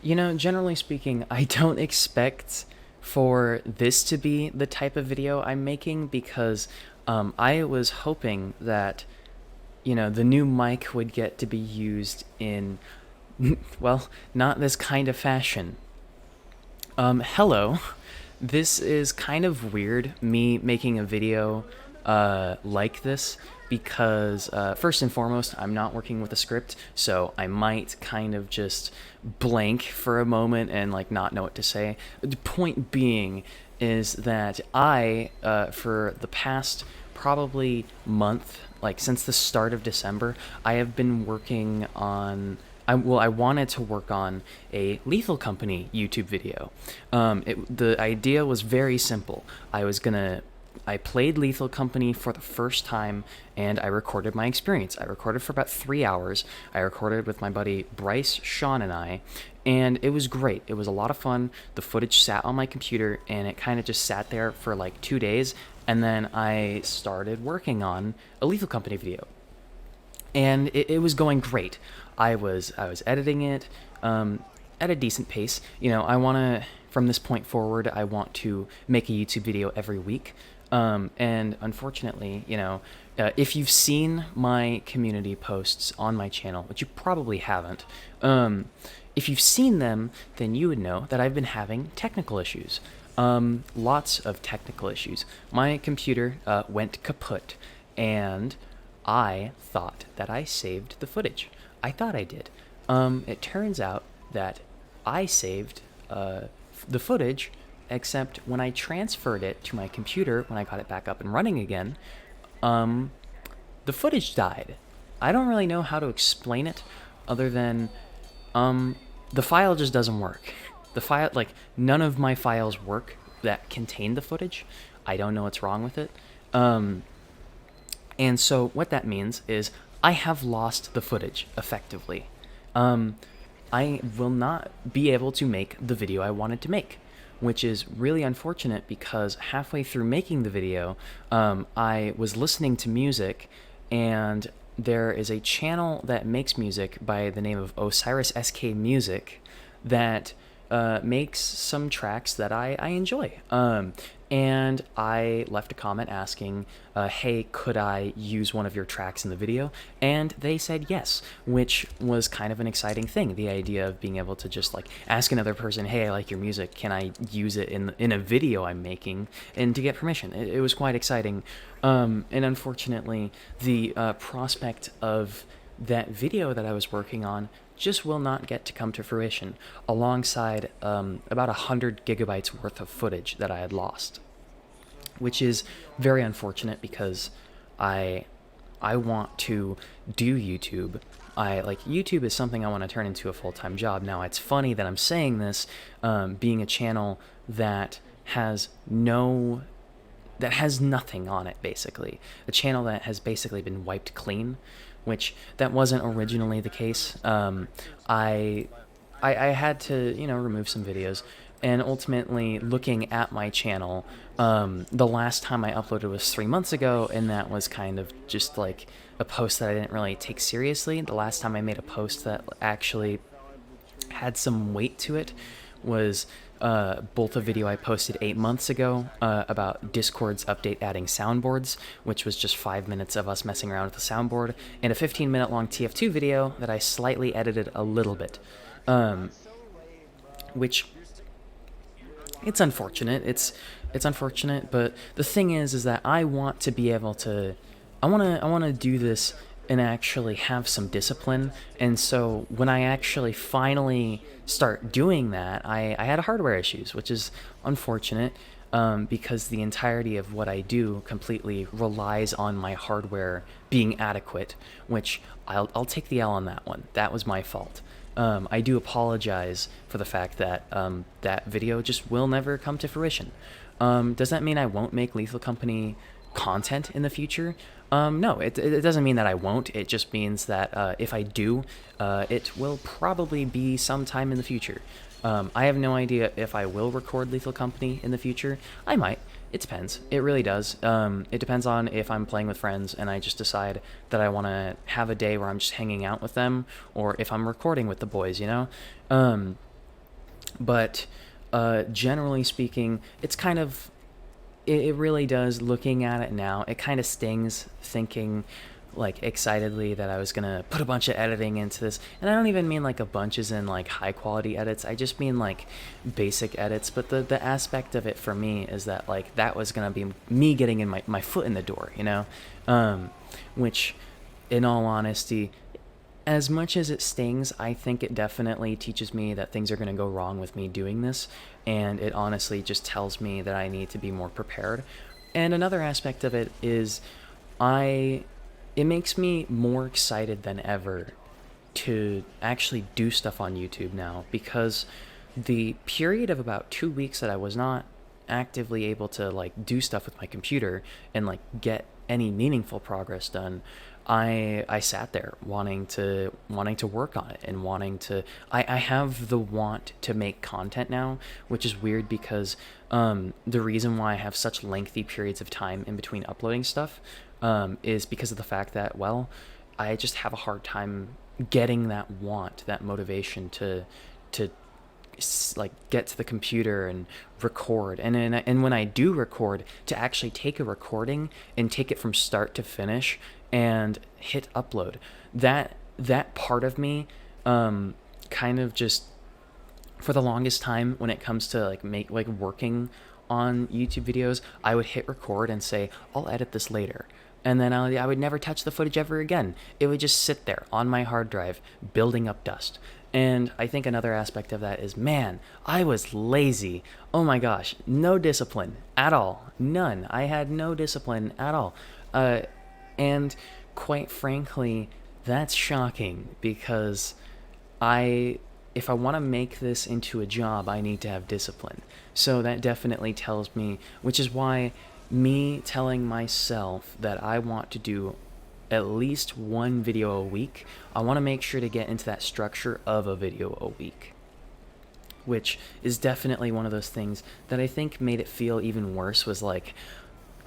Generally speaking, I don't expect for this to be the type of video I'm making because I was hoping that, the new mic would get to be used in, well, not this kind of fashion. Hello. This is kind of weird, me making a video like this, because first and foremost, I'm not working with a script, so I might kind of just blank for a moment and like not know what to say. The point being is that for the past probably month, like since the start of December, I have been working on I wanted to work on a Lethal Company YouTube video. The idea was very simple. I played Lethal Company for the first time, and I recorded my experience. I recorded for about 3 hours. I recorded with my buddy Bryce, Sean, and I, and it was great. It was a lot of fun. The footage sat on my computer, and it kind of just sat there for like 2 days, and then I started working on a Lethal Company video, and it was going great. I was editing it at a decent pace. I want to from this point forward. I want to make a YouTube video every week. And unfortunately, if you've seen my community posts on my channel, which you probably haven't, if you've seen them, then you would know that I've been having technical issues. Lots of technical issues. My computer went kaput, and I thought that I saved the footage. I thought I did. It turns out that I saved the footage, except when I transferred it to my computer, when I got it back up and running again, the footage died. I don't really know how to explain it other than the file just doesn't work. The file, like, none of my files work that contain the footage. I don't know what's wrong with it. And so what that means is I have lost the footage, effectively. I will not be able to make the video I wanted to make, which is really unfortunate because halfway through making the video, I was listening to music, and there is a channel that makes music by the name of Osiris SK Music that makes some tracks that I enjoy. And I left a comment asking, hey, could I use one of your tracks in the video? And they said yes, which was kind of an exciting thing. The idea of being able to just like ask another person, hey, I like your music, can I use it in a video I'm making? And to get permission. It was quite exciting. And unfortunately, the prospect of that video that I was working on just will not get to come to fruition, alongside about 100 gigabytes worth of footage that I had lost, which is very unfortunate because I want to do YouTube. YouTube is something I want to turn into a full-time job. Now, it's funny that I'm saying this, being a channel that has nothing on it, basically. A channel that has basically been wiped clean, which that wasn't originally the case. I had to, remove some videos, and ultimately, looking at my channel, the last time I uploaded was 3 months ago, and that was kind of just like a post that I didn't really take seriously. The last time I made a post that actually had some weight to it was both a video I posted 8 months ago about Discord's update adding soundboards, which was just 5 minutes of us messing around with the soundboard, and a 15-minute long TF2 video that I slightly edited a little bit, which it's unfortunate. It's unfortunate, but the thing is that I want to be able to, I want to do this and actually have some discipline. And so when I actually finally start doing that, I had hardware issues, which is unfortunate, because the entirety of what I do completely relies on my hardware being adequate, which I'll take the L on that one. That was my fault. I do apologize for the fact that that video just will never come to fruition. Does that mean I won't make Lethal Company content in the future? No, it doesn't mean that I won't. It just means that if I do, it will probably be sometime in the future. I have no idea if I will record Lethal Company in the future. I might. It depends. It really does. It depends on if I'm playing with friends and I just decide that I want to have a day where I'm just hanging out with them, or if I'm recording with the boys, But generally speaking, it's kind of it really does. Looking at it now, it kind of stings thinking like excitedly that I was gonna put a bunch of editing into this, and I don't even mean like a bunch as in like high quality edits. I just mean like basic edits. But the aspect of it for me is that like that was gonna be me getting in my foot in the door, which, in all honesty, as much as it stings, I think it definitely teaches me that things are going to go wrong with me doing this, and it honestly just tells me that I need to be more prepared. And another aspect of it is I it makes me more excited than ever to actually do stuff on YouTube now, because the period of about 2 weeks that I was not actively able to like do stuff with my computer and like get any meaningful progress done, I sat there wanting to work on it and wanting to I have the want to make content now, which is weird because the reason why I have such lengthy periods of time in between uploading stuff is because of the fact that, well, I just have a hard time getting that want, that motivation to like get to the computer and record, and when I do record, to actually take a recording and take it from start to finish and hit upload. That part of me kind of just, for the longest time, when it comes to like working on YouTube videos, I would hit record and say, I'll edit this later. And then I would never touch the footage ever again. It would just sit there on my hard drive, building up dust. And I think another aspect of that is, man, I was lazy. Oh my gosh, no discipline at all. None. I had no discipline at all. And quite frankly, that's shocking, because if I want to make this into a job, I need to have discipline. So that definitely tells me, which is why me telling myself that I want to do at least one video a week, I want to make sure to get into that structure of a video a week, which is definitely one of those things that I think made it feel even worse. Was like,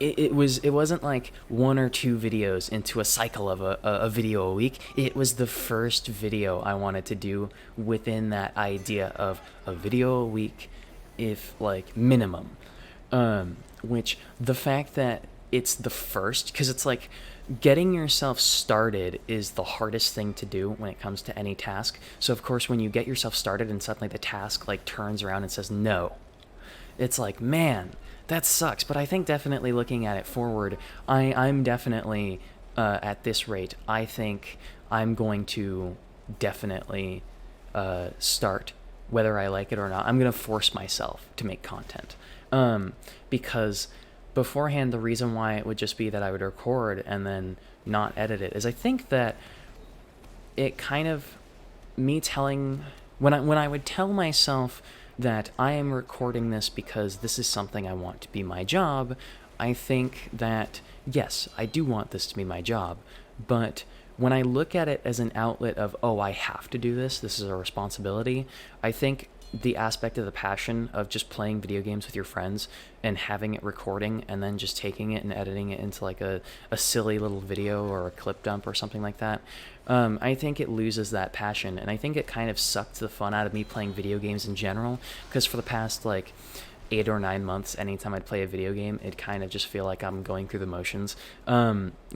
it wasn't like one or two videos into a cycle of a video a week. It was the first video I wanted to do within that idea of a video a week, if like minimum. Which, the fact that it's the first, because it's like getting yourself started is the hardest thing to do when it comes to any task. So of course, when you get yourself started and suddenly the task like turns around and says no, it's like, man, that sucks. But I think definitely looking at it forward, I'm definitely at this rate, I think I'm going to definitely start, whether I like it or not. I'm going to force myself to make content. Because beforehand, the reason why it would just be that I would record and then not edit it is, I think that it kind of, me telling, when I would tell myself that I am recording this because this is something I want to be my job, I think that, yes, I do want this to be my job, but when I look at it as an outlet of, oh, I have to do this is a responsibility, I think the aspect of the passion of just playing video games with your friends and having it recording and then just taking it and editing it into like a silly little video or a clip dump or something like that, I think it loses that passion. And I think it kind of sucked the fun out of me playing video games in general, because for the past like 8 or 9 months, anytime I'd play a video game, it kind of just feel like I'm going through the motions,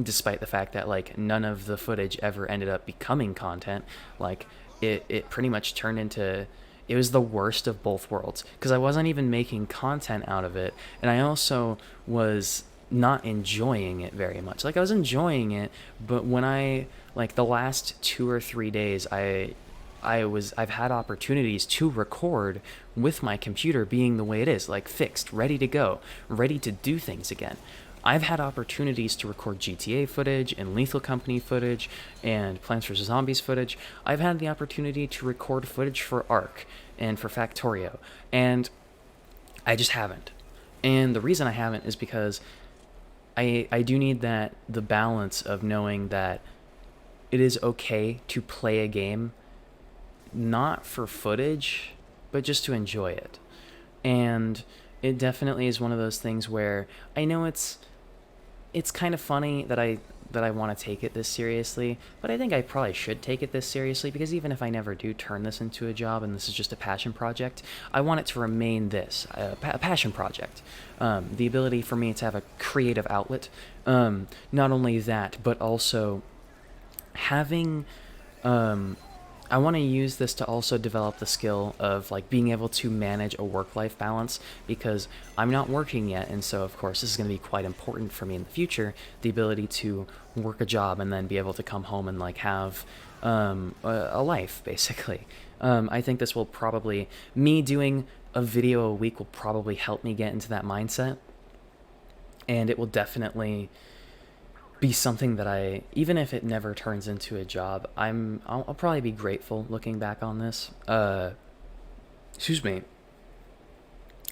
despite the fact that like none of the footage ever ended up becoming content. Like it pretty much turned into, it was the worst of both worlds, because I wasn't even making content out of it, and I also was not enjoying it very much. Like, I was enjoying it, but when I, like, the last 2 or 3 days, I've had opportunities to record with my computer being the way it is, like fixed, ready to go, ready to do things again. I've had opportunities to record GTA footage and Lethal Company footage and Plants vs. Zombies footage. I've had the opportunity to record footage for Ark and for Factorio, and I just haven't. And the reason I haven't is because I do need the balance of knowing that it is okay to play a game, not for footage, but just to enjoy it. And it definitely is one of those things where I know it's kind of funny that that I want to take it this seriously, but I think I probably should take it this seriously, because even if I never do turn this into a job and this is just a passion project, I want it to remain this, a passion project. The ability for me to have a creative outlet. Not only that, but also having I want to use this to also develop the skill of like being able to manage a work-life balance, because I'm not working yet, and so of course this is going to be quite important for me in the future, the ability to work a job and then be able to come home and like have a life, basically. I think this will probably, me doing a video a week will probably help me get into that mindset, and it will definitely be something that I, even if it never turns into a job, I'll probably be grateful looking back on this. Excuse me.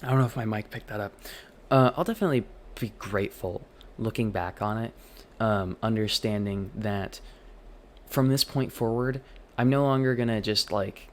I don't know if my mic picked that up. I'll definitely be grateful looking back on it, understanding that from this point forward, I'm no longer gonna just like,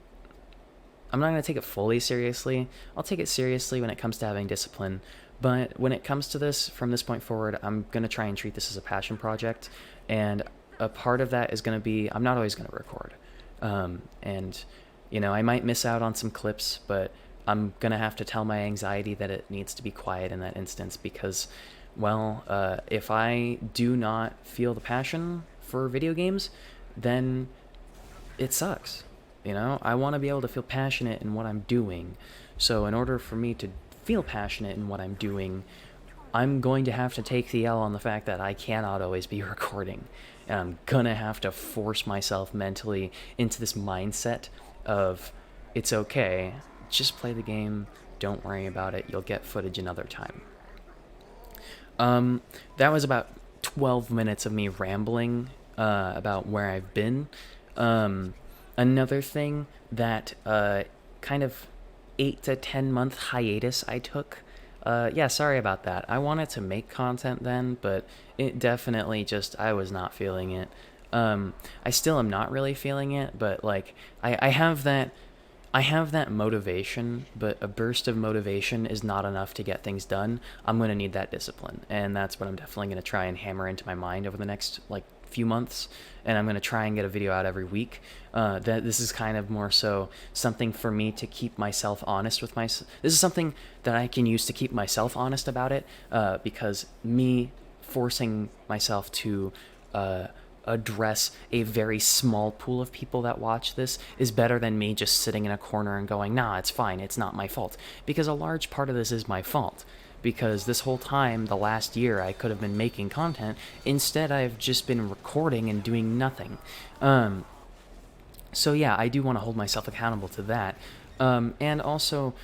I'm not gonna take it fully seriously. I'll take it seriously when it comes to having discipline, but when it comes to this, from this point forward, I'm going to try and treat this as a passion project. And a part of that is going to be, I'm not always going to record. And, you know, I might miss out on some clips, but I'm going to have to tell my anxiety that it needs to be quiet in that instance, because, well, if I do not feel the passion for video games, then it sucks. You know, I want to be able to feel passionate in what I'm doing. So in order for me to feel passionate in what I'm doing, I'm going to have to take the L on the fact that I cannot always be recording. And I'm gonna have to force myself mentally into this mindset of, it's okay, just play the game, don't worry about it, you'll get footage another time. That was about 12 minutes of me rambling about where I've been. Another thing that kind of 8 to 10 month hiatus I took. Yeah, sorry about that. I wanted to make content then, but it definitely just, I was not feeling it. I still am not really feeling it, but like, I have that motivation, but a burst of motivation is not enough to get things done. I'm going to need that discipline, and that's what I'm definitely going to try and hammer into my mind over the next like few months, and I'm going to try and get a video out every week. That this is kind of more so something for me to keep myself honest with this is something that I can use to keep myself honest about it, because me forcing myself to address a very small pool of people that watch this is better than me just sitting in a corner and going, nah, it's fine, it's not my fault, because a large part of this is my fault. Because this whole time, the last year, I could have been making content. Instead, I've just been recording and doing nothing. So yeah, I do want to hold myself accountable to that. And also,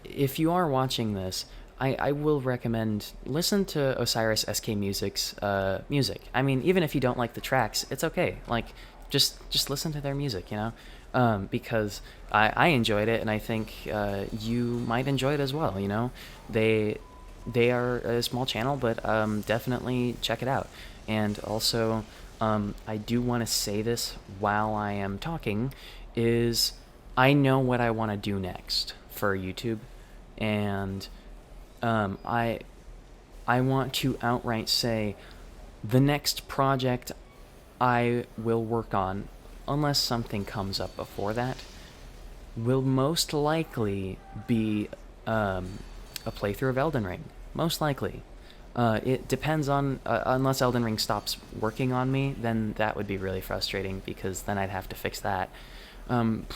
if you are watching this, I will recommend listen to Osiris SK Music's music. I mean, even if you don't like the tracks, it's okay. Like, just listen to their music, you know? Because I enjoyed it, and I think you might enjoy it as well, you know? They are a small channel, but definitely check it out. And also, I do want to say this while I am talking, is I know what I want to do next for YouTube, and I want to outright say the next project I will work on, unless something comes up before that, will most likely be a playthrough of Elden Ring. Most likely. It depends on, unless Elden Ring stops working on me, then that would be really frustrating, because then I'd have to fix that.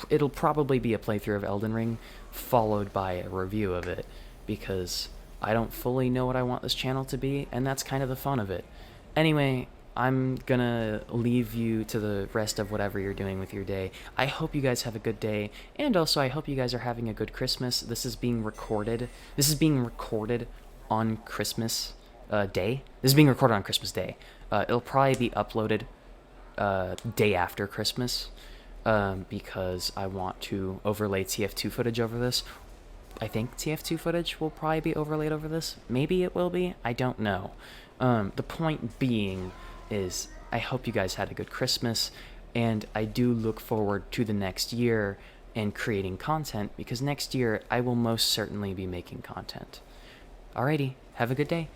It'll probably be a playthrough of Elden Ring, followed by a review of it, because I don't fully know what I want this channel to be, and that's kind of the fun of it. Anyway, I'm gonna leave you to the rest of whatever you're doing with your day. I hope you guys have a good day, and also I hope you guys are having a good Christmas. This is being recorded on Christmas Day. This is being recorded on Christmas Day. It'll probably be uploaded day after Christmas, because I want to overlay TF2 footage over this. I think TF2 footage will probably be overlaid over this. Maybe it will be. I don't know. The point being is, I hope you guys had a good Christmas, and I do look forward to the next year and creating content, because next year I will most certainly be making content. Alrighty, have a good day.